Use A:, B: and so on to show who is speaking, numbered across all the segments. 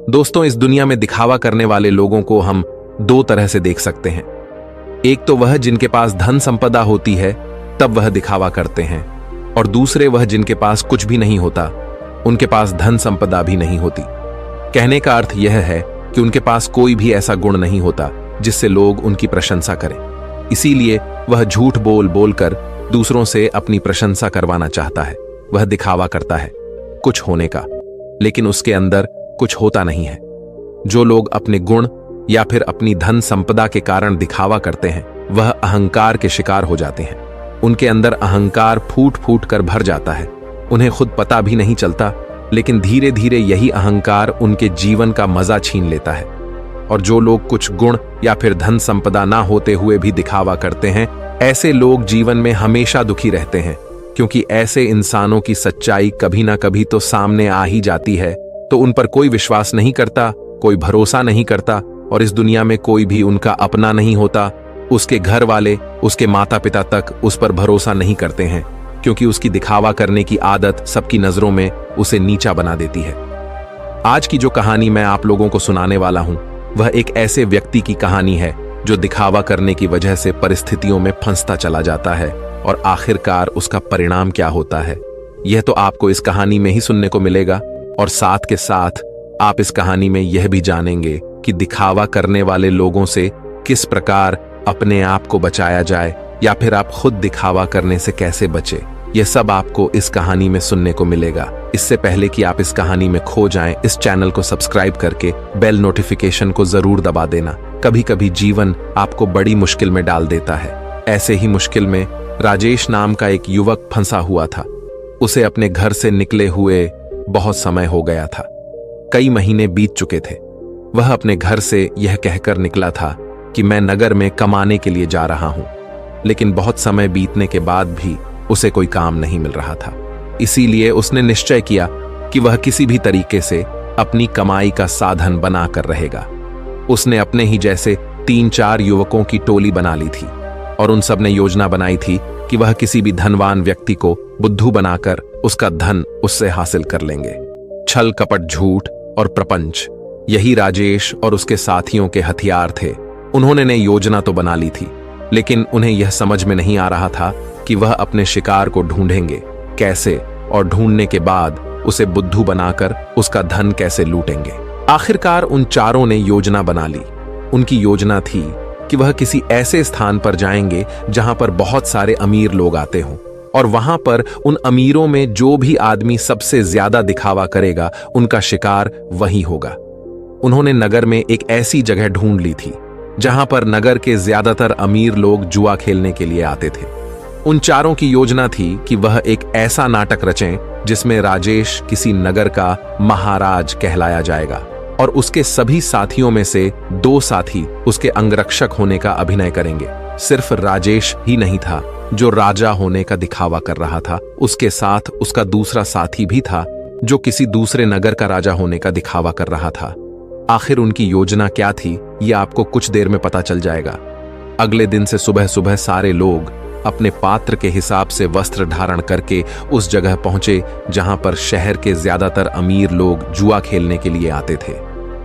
A: दोस्तों, इस दुनिया में दिखावा करने वाले लोगों को हम दो तरह से देख सकते हैं। एक तो वह जिनके पास धन संपदा होती है, तब वह दिखावा करते हैं, और दूसरे वह जिनके पास कुछ भी नहीं होता, उनके पास धन संपदा भी नहीं होती। कहने का अर्थ यह है कि उनके पास कोई भी ऐसा गुण नहीं होता जिससे लोग उनकी प्रशंसा करें। इसीलिए वह झूठ बोल बोलकर दूसरों से अपनी प्रशंसा करवाना चाहता है। वह दिखावा करता है कुछ होने का, लेकिन उसके अंदर कुछ होता नहीं है। जो लोग अपने गुण या फिर अपनी धन संपदा के कारण दिखावा करते हैं, वह अहंकार के शिकार हो जाते हैं। उनके अंदर अहंकार फूट फूट कर भर जाता है। उन्हें खुद पता भी नहीं चलता, लेकिन धीरे धीरे यही अहंकार उनके जीवन का मजा छीन लेता है। और जो लोग कुछ गुण या फिर धन संपदा ना होते हुए भी दिखावा करते हैं, ऐसे लोग जीवन में हमेशा दुखी रहते हैं, क्योंकि ऐसे इंसानों की सच्चाई कभी ना कभी तो सामने आ ही जाती है, तो उन पर कोई विश्वास नहीं करता, कोई भरोसा नहीं करता, और इस दुनिया में कोई भी उनका अपना नहीं होता। उसके घर वाले, उसके माता पिता तक उस पर भरोसा नहीं करते हैं, क्योंकि उसकी दिखावा करने की आदत सबकी नजरों में उसे नीचा बना देती है। आज की जो कहानी मैं आप लोगों को सुनाने वाला हूं, वह एक ऐसे व्यक्ति की कहानी है जो दिखावा करने की वजह से परिस्थितियों में फंसता चला जाता है, और आखिरकार उसका परिणाम क्या होता है, यह तो आपको इस कहानी में ही सुनने को मिलेगा। और साथ के साथ आप इस कहानी में यह भी जानेंगे कि दिखावा करने वाले लोगों से किस प्रकार अपने आप को बचाया जाए, या फिर आप खुद दिखावा करने से कैसे बचे। यह सब आपको इस कहानी में सुनने को मिलेगा। इससे पहले कि आप इस कहानी में खो जाएं, इस चैनल को सब्सक्राइब करके बेल नोटिफिकेशन को जरूर दबा देना। कभी कभी जीवन आपको बड़ी मुश्किल में डाल देता है। ऐसे ही मुश्किल में राजेश नाम का एक युवक फंसा हुआ था। उसे अपने घर से निकले हुए बहुत समय हो गया था। कई महीने बीत चुके थे। वह अपने घर से यह कहकर निकला था कि मैं नगर में कमाने के लिए जा रहा हूं, लेकिन बहुत समय बीतने के बाद भी उसे कोई काम नहीं मिल रहा था। इसीलिए उसने निश्चय किया कि वह किसी भी तरीके से अपनी कमाई का साधन बनाकर रहेगा। उसने अपने ही जैसे 3-4 युवकों की टोली बना ली थी, और उन सब ने योजना बनाई थी कि वह किसी भी धनवान व्यक्ति को बुद्धू बनाकर उसका धन उससे हासिल कर लेंगे। छल कपट, झूठ और प्रपंच, यही राजेश और उसके साथियों के हथियार थे। उन्होंने ने योजना तो बना ली थी, लेकिन उन्हें यह समझ में नहीं आ रहा था कि वह अपने शिकार को ढूंढेंगे कैसे, और ढूंढने के बाद उसे बुद्धू बनाकर उसका धन कैसे लूटेंगे। आखिरकार उन चारों ने योजना बना ली। उनकी योजना थी कि वह किसी ऐसे स्थान पर जाएंगे जहां पर बहुत सारे अमीर लोग आते हों, और वहां पर उन अमीरों में जो भी आदमी सबसे ज्यादा दिखावा करेगा, उनका शिकार वही होगा। उन्होंने नगर में एक ऐसी जगह ढूंढ ली थी जहां पर नगर के ज्यादातर अमीर लोग जुआ खेलने के लिए आते थे। उन चारों की योजना थी कि वह एक ऐसा नाटक रचें जिसमें राजेश किसी नगर का महाराज कहलाया जाएगा, और उसके सभी साथियों में से 2 साथी उसके अंगरक्षक होने का अभिनय करेंगे। सिर्फ राजेश ही नहीं था जो राजा होने का दिखावा कर रहा था, उसके साथ उसका दूसरा साथी भी था जो किसी दूसरे नगर का राजा होने का दिखावा कर रहा था। आखिर उनकी योजना क्या थी, यह आपको कुछ देर में पता चल जाएगा। अगले दिन से सुबह सुबह सारे लोग अपने पात्र के हिसाब से वस्त्र धारण करके उस जगह पहुंचे जहां पर शहर के ज्यादातर अमीर लोग जुआ खेलने के लिए आते थे।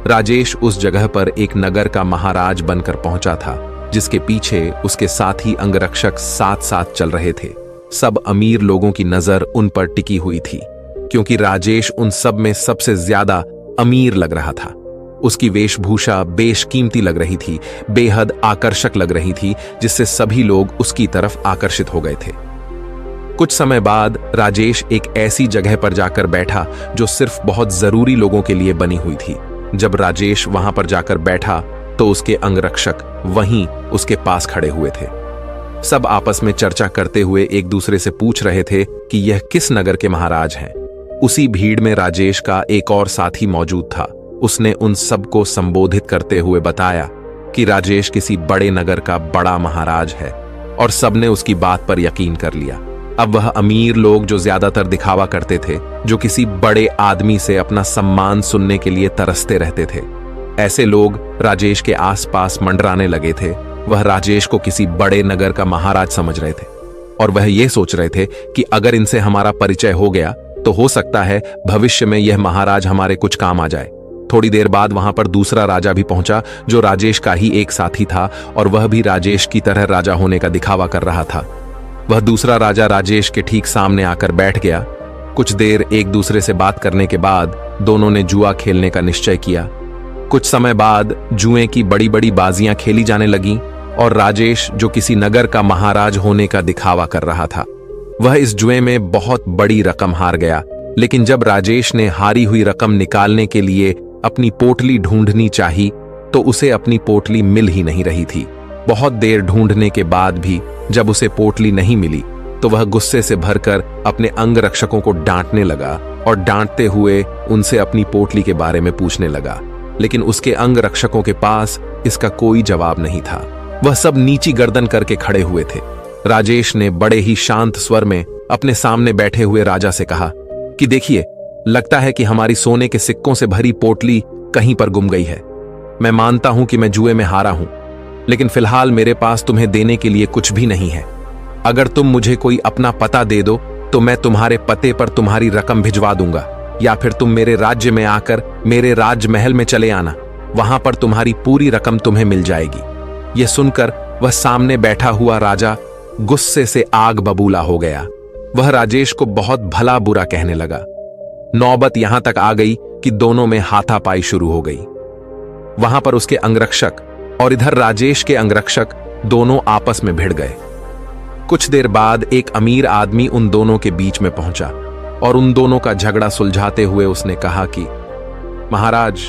A: राजेश उस जगह पर एक नगर का महाराज बनकर पहुंचा था, जिसके पीछे उसके साथी अंगरक्षक साथ साथ चल रहे थे। सब अमीर लोगों की नजर उन पर टिकी हुई थी, क्योंकि राजेश उन सब में सबसे ज्यादा अमीर लग रहा था। उसकी वेशभूषा बेशकीमती लग रही थी, बेहद आकर्षक लग रही थी, जिससे सभी लोग उसकी तरफ आकर्षित हो गए थे। कुछ समय बाद राजेश एक ऐसी जगह पर जाकर बैठा जो सिर्फ बहुत जरूरी लोगों के लिए बनी हुई थी। जब राजेश वहां पर जाकर बैठा तो उसके अंगरक्षक वहीं उसके पास खड़े हुए थे। सब आपस में चर्चा करते हुए एक दूसरे से पूछ रहे थे कि यह किस नगर के महाराज हैं। उसी भीड़ में राजेश का एक और साथी मौजूद था। उसने उन सबको संबोधित करते हुए बताया कि राजेश किसी बड़े नगर का बड़ा महाराज है, और सबने उसकी बात पर यकीन कर लिया। अब वह अमीर लोग जो ज्यादातर दिखावा करते थे, जो किसी बड़े आदमी से अपना सम्मान सुनने के लिए तरसते रहते थे, ऐसे लोग राजेश के आसपास मंडराने लगे थे। वह राजेश को किसी बड़े नगर का महाराज समझ रहे थे, और वह ये सोच रहे थे कि अगर इनसे हमारा परिचय हो गया तो हो सकता है भविष्य में यह महाराज हमारे कुछ काम आ जाए। थोड़ी देर बाद वहां पर दूसरा राजा भी पहुंचा जो राजेश का ही एक साथी था और वह भी राजेश की तरह राजा होने का दिखावा कर रहा था। वह दूसरा राजा राजेश के ठीक सामने आकर बैठ गया। कुछ देर एक दूसरे से बात करने के बाद दोनों ने जुआ खेलने का निश्चय किया। कुछ समय बाद जुए की बड़ी बड़ी बाजियां खेली जाने लगीं और राजेश, जो किसी नगर का महाराज होने का दिखावा कर रहा था, वह इस जुए में बहुत बड़ी रकम हार गया। लेकिन जब राजेश ने हारी हुई रकम निकालने के लिए अपनी पोटली ढूंढनी चाही तो उसे अपनी पोटली मिल ही नहीं रही थी। बहुत देर ढूंढने के बाद भी जब उसे पोटली नहीं मिली तो वह गुस्से से भरकर अपने अंगरक्षकों को डांटने लगा और डांटते हुए उनसे अपनी पोटली के बारे में पूछने लगा। लेकिन उसके अंगरक्षकों के पास इसका कोई जवाब नहीं था। वह सब नीची गर्दन करके खड़े हुए थे। राजेश ने बड़े ही शांत स्वर में अपने सामने बैठे हुए राजा से कहा कि देखिए, लगता है कि हमारी सोने के सिक्कों से भरी पोटली कहीं पर गुम गई है। मैं मानता हूं कि मैं जुए में हारा हूं, लेकिन फिलहाल मेरे पास तुम्हें देने के लिए कुछ भी नहीं है। अगर तुम मुझे कोई अपना पता दे दो तो मैं तुम्हारे पते पर तुम्हारी रकम भिजवा दूंगा, या फिर तुम मेरे राज्य में आकर मेरे राजमहल में चले आना, वहां पर तुम्हारी पूरी रकम तुम्हें मिल जाएगी। यह सुनकर वह सामने बैठा हुआ राजा गुस्से से आग बबूला हो गया। वह राजेश को बहुत भला बुरा कहने लगा। नौबत यहां तक आ गई कि दोनों में हाथापाई शुरू हो गई। वहां पर उसके अंगरक्षक और इधर राजेश के अंगरक्षक दोनों आपस में भिड़ गए। कुछ देर बाद एक अमीर आदमी उन दोनों के बीच में पहुंचा और उन दोनों का झगड़ा सुलझाते हुए उसने कहा कि महाराज,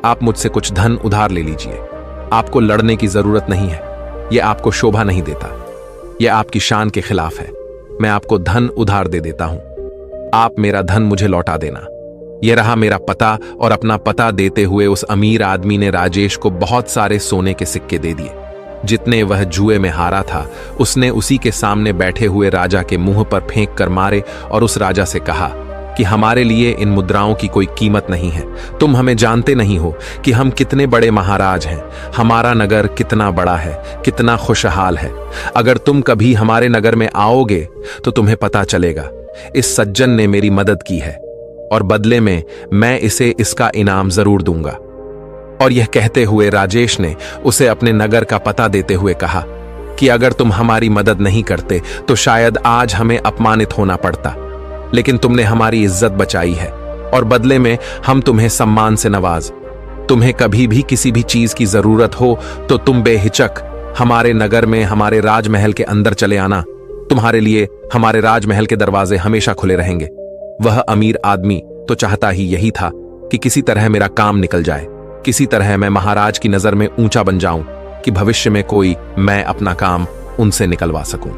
A: आप मुझसे कुछ धन उधार ले लीजिए। आपको लड़ने की जरूरत नहीं है, यह आपको शोभा नहीं देता, यह आपकी शान के खिलाफ है। मैं आपको धन उधार दे देता हूं, आप मेरा धन मुझे लौटा देना। यह रहा मेरा पता। और अपना पता देते हुए उस अमीर आदमी ने राजेश को बहुत सारे सोने के सिक्के दे दिए। जितने वह जुए में हारा था उसने उसी के सामने बैठे हुए राजा के मुंह पर फेंक कर मारे और उस राजा से कहा कि हमारे लिए इन मुद्राओं की कोई कीमत नहीं है। तुम हमें जानते नहीं हो कि हम कितने बड़े महाराज हैं, हमारा नगर कितना बड़ा है, कितना खुशहाल है। अगर तुम कभी हमारे नगर में आओगे तो तुम्हें पता चलेगा इस सज्जन ने मेरी मदद की है और बदले में मैं इसे इसका इनाम जरूर दूंगा। और यह कहते हुए राजेश ने उसे अपने नगर का पता देते हुए कहा कि अगर तुम हमारी मदद नहीं करते तो शायद आज हमें अपमानित होना पड़ता, लेकिन तुमने हमारी इज्जत बचाई है और बदले में हम तुम्हें सम्मान से नवाज। तुम्हें कभी भी किसी भी चीज की जरूरत हो तो तुम बेहिचक हमारे नगर में हमारे राजमहल के अंदर चले आना। तुम्हारे लिए हमारे राजमहल के दरवाजे हमेशा खुले रहेंगे। वह अमीर आदमी तो चाहता ही यही था कि किसी तरह मेरा काम निकल जाए, किसी तरह मैं महाराज की नजर में ऊंचा बन जाऊं कि भविष्य में कोई मैं अपना काम उनसे निकलवा सकूं।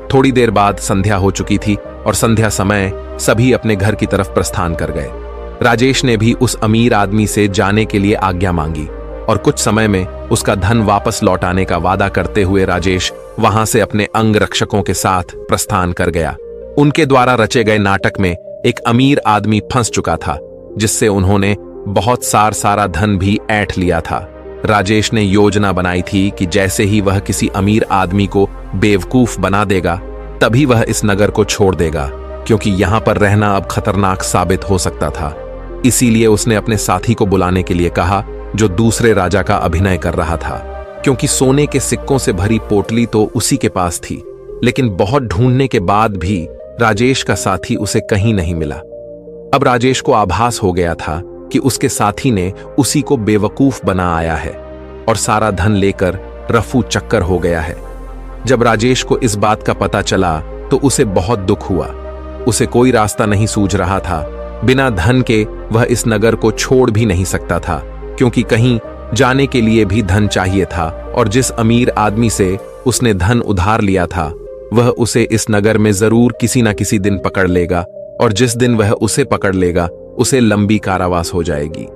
A: थोड़ी देर बाद संध्या हो चुकी थी और संध्या समय सभी अपने घर की तरफ प्रस्थान कर गए। राजेश ने भी उस अमीर आदमी से जाने के लिए आज्ञा मांगी और कुछ समय में उसका धन वापस लौटाने का वादा करते हुए राजेश वहां से अपने अंगरक्षकों के साथ प्रस्थान कर गया। उनके द्वारा रचे गए नाटक में एक अमीर आदमी फंस चुका था, जिससे उन्होंने बहुत सारा धन भी ऐंठ लिया था। राजेश ने योजना बनाई थी कि जैसे ही वह किसी अमीर आदमी को बेवकूफ बना देगा तभी वह इस नगर को छोड़ देगा, क्योंकि यहां पर रहना अब खतरनाक साबित हो सकता था। इसीलिए उसने अपने साथी को बुलाने के लिए कहा जो दूसरे राजा का अभिनय कर रहा था, क्योंकि सोने के सिक्कों से भरी पोटली तो उसी के पास थी। लेकिन बहुत ढूंढने के बाद भी राजेश का साथी उसे कहीं नहीं मिला। अब राजेश को आभास हो गया था कि उसके साथी ने उसी को बेवकूफ बना आया है और सारा धन लेकर रफू चक्कर हो गया है। जब राजेश को इस बात का पता चला तो उसे बहुत दुख हुआ। उसे कोई रास्ता नहीं सूझ रहा था। बिना धन के वह इस नगर को छोड़ भी नहीं सकता था, क्योंकि कहीं जाने के लिए भी धन चाहिए था और जिस अमीर आदमी से उसने धन उधार लिया था वह उसे इस नगर में जरूर किसी न किसी दिन पकड़ लेगा और जिस दिन वह उसे पकड़ लेगा उसे लंबी कारावास हो जाएगी।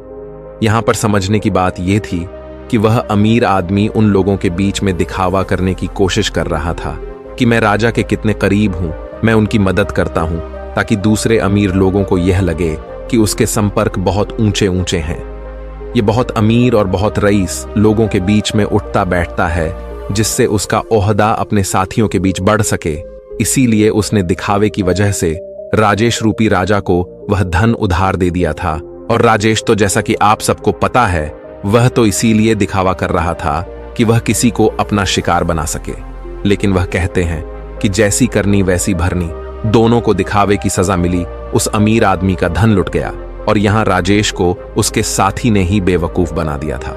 A: यहां पर समझने की बात यह थी कि वह अमीर आदमी उन लोगों के बीच में दिखावा करने की कोशिश कर रहा था कि मैं राजा के कितने करीब हूं, मैं उनकी मदद करता हूं, ताकि दूसरे अमीर लोगों को यह लगे कि उसके संपर्क बहुत ऊंचे ऊंचे हैं। ये बहुत अमीर और बहुत रईस लोगों के बीच में उठता बैठता है, जिससे उसका ओहदा अपने साथियों के बीच बढ़ सके। इसीलिए उसने दिखावे की वजह से राजेश रूपी राजा को वह धन उधार दे दिया था और राजेश तो जैसा कि आप सबको पता है, वह तो इसीलिए दिखावा कर रहा था कि वह किसी को अपना शिकार बना सके। लेकिन वह कहते हैं कि जैसी करनी वैसी भरनी, दोनों को दिखावे की सजा मिली। उस अमीर आदमी का धन लुट गया और यहां राजेश को उसके साथी ने ही बेवकूफ बना दिया था।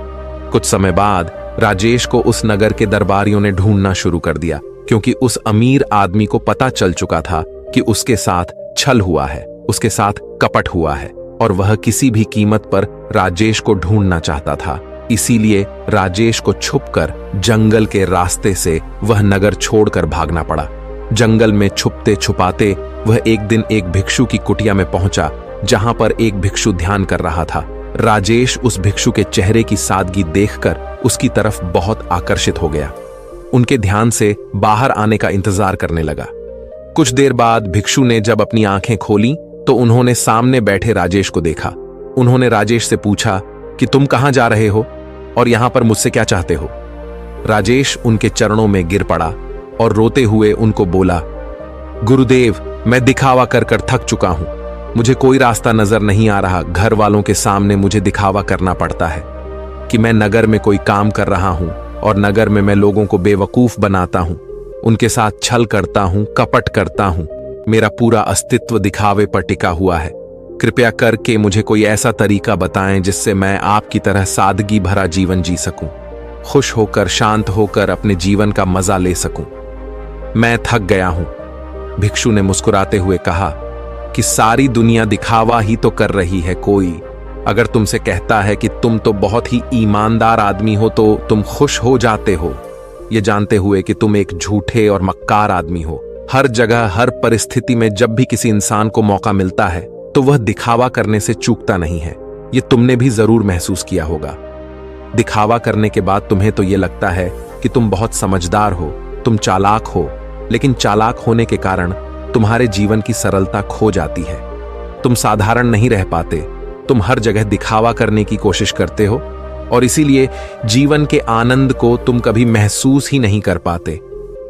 A: कुछ समय बाद राजेश को उस नगर के दरबारियों ने ढूंढना शुरू कर दिया, क्योंकि उस अमीर आदमी को पता चल चुका था कि उसके साथ छल हुआ है, उसके साथ कपट हुआ है, और वह किसी भी कीमत पर राजेश को ढूंढना चाहता था। इसीलिए राजेश को छुपकर जंगल के रास्ते से वह नगर छोड़कर भागना पड़ा। जंगल में छुपते छुपाते वह एक दिन एक भिक्षु की कुटिया में पहुंचा, जहां पर एक भिक्षु ध्यान कर रहा था। राजेश उस भिक्षु के चेहरे की सादगी देखकर उसकी तरफ बहुत आकर्षित हो गया। उनके ध्यान से बाहर आने का इंतजार करने लगा। कुछ देर बाद भिक्षु ने जब अपनी आंखें खोली तो उन्होंने सामने बैठे राजेश को देखा। उन्होंने राजेश से पूछा कि तुम कहां जा रहे हो और यहां पर मुझसे क्या चाहते हो। राजेश उनके चरणों में गिर पड़ा और रोते हुए उनको बोला, गुरुदेव, मैं दिखावा कर कर थक चुका हूं। मुझे कोई रास्ता नजर नहीं आ रहा। घर वालों के सामने मुझे दिखावा करना पड़ता है कि मैं नगर में कोई काम कर रहा हूं, और नगर में मैं लोगों को बेवकूफ बनाता हूं, उनके साथ छल करता हूं, कपट करता हूं। मेरा पूरा अस्तित्व दिखावे पर टिका हुआ है। कृपया करके मुझे कोई ऐसा तरीका बताएं जिससे मैं आपकी तरह सादगी भरा जीवन जी सकूं, खुश होकर, शांत होकर अपने जीवन का मजा ले सकूं। मैं थक गया हूं। भिक्षु ने मुस्कुराते हुए कहा कि सारी दुनिया दिखावा ही तो कर रही है। कोई अगर तुमसे कहता है कि तुम तो बहुत ही ईमानदार आदमी हो तो तुम खुश हो जाते हो, ये जानते हुए कि तुम एक झूठे और मक्कार आदमी हो। हर जगह, हर परिस्थिति में जब भी किसी इंसान को मौका मिलता है तो वह दिखावा करने से चूकता नहीं है। ये तुमने भी जरूर महसूस किया होगा। दिखावा करने के बाद तुम्हें तो ये लगता है कि तुम बहुत समझदार हो, तुम चालाक हो, लेकिन चालाक होने के कारण तुम्हारे जीवन की सरलता खो जाती है। तुम साधारण नहीं रह पाते, तुम हर जगह दिखावा करने की कोशिश करते हो, और इसीलिए जीवन के आनंद को तुम कभी महसूस ही नहीं कर पाते।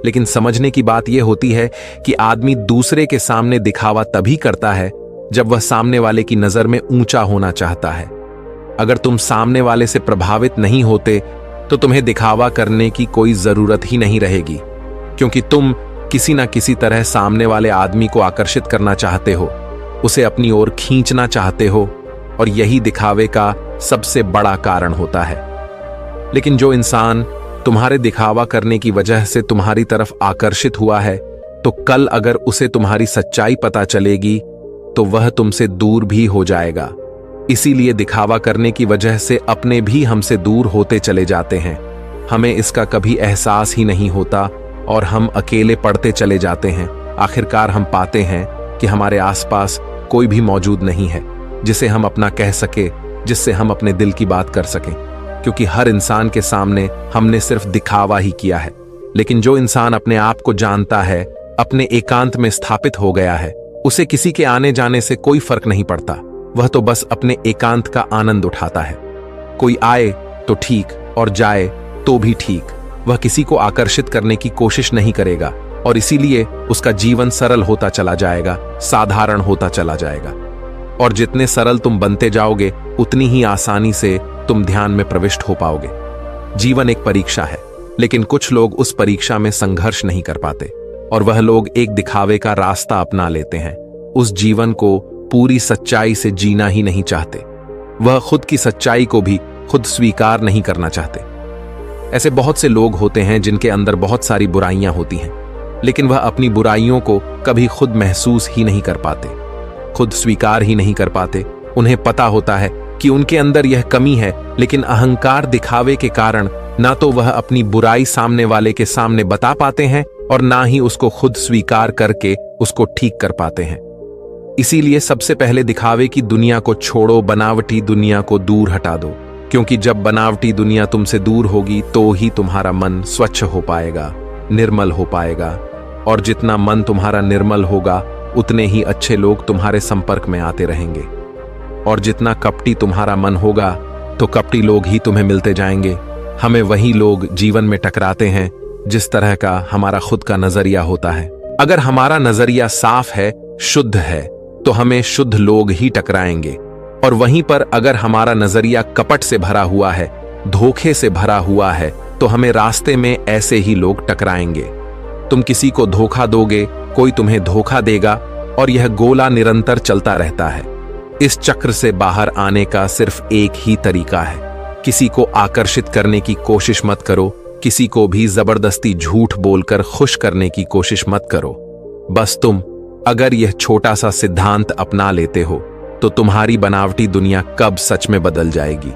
A: लेकिन समझने की बात यह होती है कि आदमी दूसरे के सामने दिखावा तभी करता है जब वह सामने वाले की नजर में ऊंचा होना चाहता है। अगर तुम सामने वाले से प्रभावित नहीं होते तो तुम्हें दिखावा करने की कोई जरूरत ही नहीं रहेगी, क्योंकि तुम किसी ना किसी तरह सामने वाले आदमी को आकर्षित करना चाहते हो, उसे अपनी ओर खींचना चाहते हो, और यही दिखावे का सबसे बड़ा कारण होता है। लेकिन जो इंसान तुम्हारे दिखावा करने की वजह से तुम्हारी तरफ आकर्षित हुआ है, तो कल अगर उसे तुम्हारी सच्चाई पता चलेगी तो वह तुमसे दूर भी हो जाएगा। इसीलिए दिखावा करने की वजह से अपने भी हमसे दूर होते चले जाते हैं। हमें इसका कभी एहसास ही नहीं होता और हम अकेले पड़ते चले जाते हैं। आखिरकार हम पाते हैं कि हमारे आसपास कोई भी मौजूद नहीं है जिसे हम अपना कह सके, जिससे हम अपने दिल की बात कर सकें, क्योंकि हर इंसान के सामने हमने सिर्फ दिखावा ही किया है। लेकिन जो इंसान अपने आप को जानता है, अपने एकांत में स्थापित हो गया है, उसे किसी के आने जाने से कोई फर्क नहीं पड़ता। वह तो बस अपने एकांत का आनंद उठाता है। कोई आए तो ठीक और जाए तो भी ठीक। वह किसी को आकर्षित करने की कोशिश नहीं करेगा, और इसीलिए उसका जीवन सरल होता चला जाएगा, साधारण होता चला जाएगा। और जितने सरल तुम बनते जाओगे उतनी ही आसानी से तुम ध्यान में प्रविष्ट हो पाओगे। जीवन एक परीक्षा है, लेकिन कुछ लोग उस परीक्षा में संघर्ष नहीं कर पाते, और वह लोग एक दिखावे का रास्ता अपना लेते हैं। उस जीवन को पूरी सच्चाई से जीना ही नहीं चाहते। वह खुद की सच्चाई को भी खुद स्वीकार नहीं करना चाहते। ऐसे बहुत से लोग होते हैं जिनके अंदर बहुत सारी बुराइयां होती हैं, लेकिन वह अपनी बुराइयों को कभी खुद महसूस ही नहीं कर पाते, खुद स्वीकार ही नहीं कर पाते। उन्हें पता होता है कि उनके अंदर यह कमी है, लेकिन अहंकार दिखावे के कारण ना तो वह अपनी बुराई सामने वाले के सामने बता पाते हैं और ना ही उसको खुद स्वीकार करके उसको ठीक कर पाते हैं। इसीलिए सबसे पहले दिखावे की दुनिया को छोड़ो, बनावटी दुनिया को दूर हटा दो, क्योंकि जब बनावटी दुनिया तुमसे दूर होगी तो ही तुम्हारा मन स्वच्छ हो पाएगा, निर्मल हो पाएगा, और जितना मन तुम्हारा निर्मल होगा उतने ही अच्छे लोग तुम्हारे संपर्क में आते रहेंगे। और जितना कपटी तुम्हारा मन होगा तो कपटी लोग ही तुम्हें मिलते जाएंगे। हमें वही लोग जीवन में टकराते हैं जिस तरह का हमारा खुद का नजरिया होता है। अगर हमारा नजरिया साफ है, शुद्ध है, तो हमें शुद्ध लोग ही टकराएंगे, और वहीं पर अगर हमारा नजरिया कपट से भरा हुआ है, धोखे से भरा हुआ है, तो हमें रास्ते में ऐसे ही लोग टकराएंगे। तुम किसी को धोखा दोगे, कोई तुम्हें धोखा देगा, और यह गोला निरंतर चलता रहता है। इस चक्र से बाहर आने का सिर्फ एक ही तरीका है। किसी को आकर्षित करने की कोशिश मत करो, किसी को भी जबरदस्ती झूठ बोलकर खुश करने की कोशिश मत करो। बस तुम अगर यह छोटा सा सिद्धांत अपना लेते हो तो तुम्हारी बनावटी दुनिया कब सच में बदल जाएगी,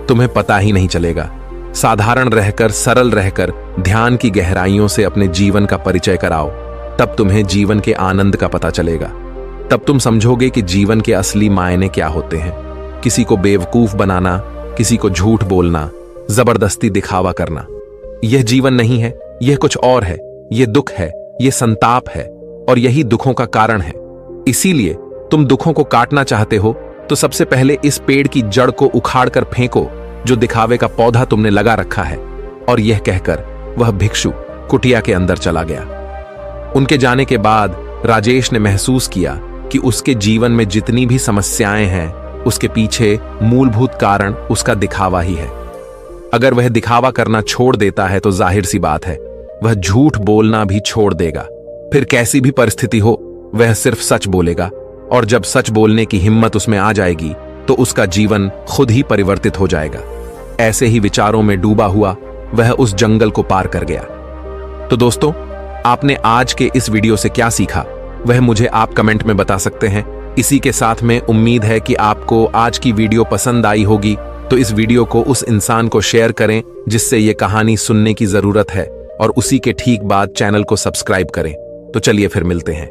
A: तुम्हें पता ही नहीं चलेगा। साधारण रहकर, सरल रहकर, ध्यान की गहराइयों से अपने जीवन का परिचय कराओ, तब तुम्हें जीवन के आनंद का पता चलेगा। तब तुम समझोगे कि जीवन के असली मायने क्या होते हैं। किसी को बेवकूफ बनाना, किसी को झूठ बोलना, जबरदस्ती दिखावा करना, यह जीवन नहीं है, यह कुछ और है। यह दुख है, यह संताप है, और यही दुखों का कारण है। इसीलिए तुम दुखों को काटना चाहते हो तो सबसे पहले इस पेड़ की जड़ को उखाड़ कर फेंको जो दिखावे का पौधा तुमने लगा रखा है। और यह कहकर वह भिक्षु कुटिया के अंदर चला गया। उनके जाने के बाद राजेश ने महसूस किया कि उसके जीवन में जितनी भी समस्याएं हैं, उसके पीछे मूलभूत कारण उसका दिखावा ही है। अगर वह दिखावा करना छोड़ देता है तो जाहिर सी बात है, वह झूठ बोलना भी छोड़ देगा। फिर कैसी भी परिस्थिति हो, वह सिर्फ सच बोलेगा, और जब सच बोलने की हिम्मत उसमें आ जाएगी तो उसका जीवन खुद ही परिवर्तित हो जाएगा। ऐसे ही विचारों में डूबा हुआ वह उस जंगल को पार कर गया। तो दोस्तों, आपने आज के इस वीडियो से क्या सीखा, वह मुझे आप कमेंट में बता सकते हैं। इसी के साथ में उम्मीद है कि आपको आज की वीडियो पसंद आई होगी, तो इस वीडियो को उस इंसान को शेयर करें जिससे ये कहानी सुनने की जरूरत है, और उसी के ठीक बाद चैनल को सब्सक्राइब करें। तो चलिए फिर मिलते हैं।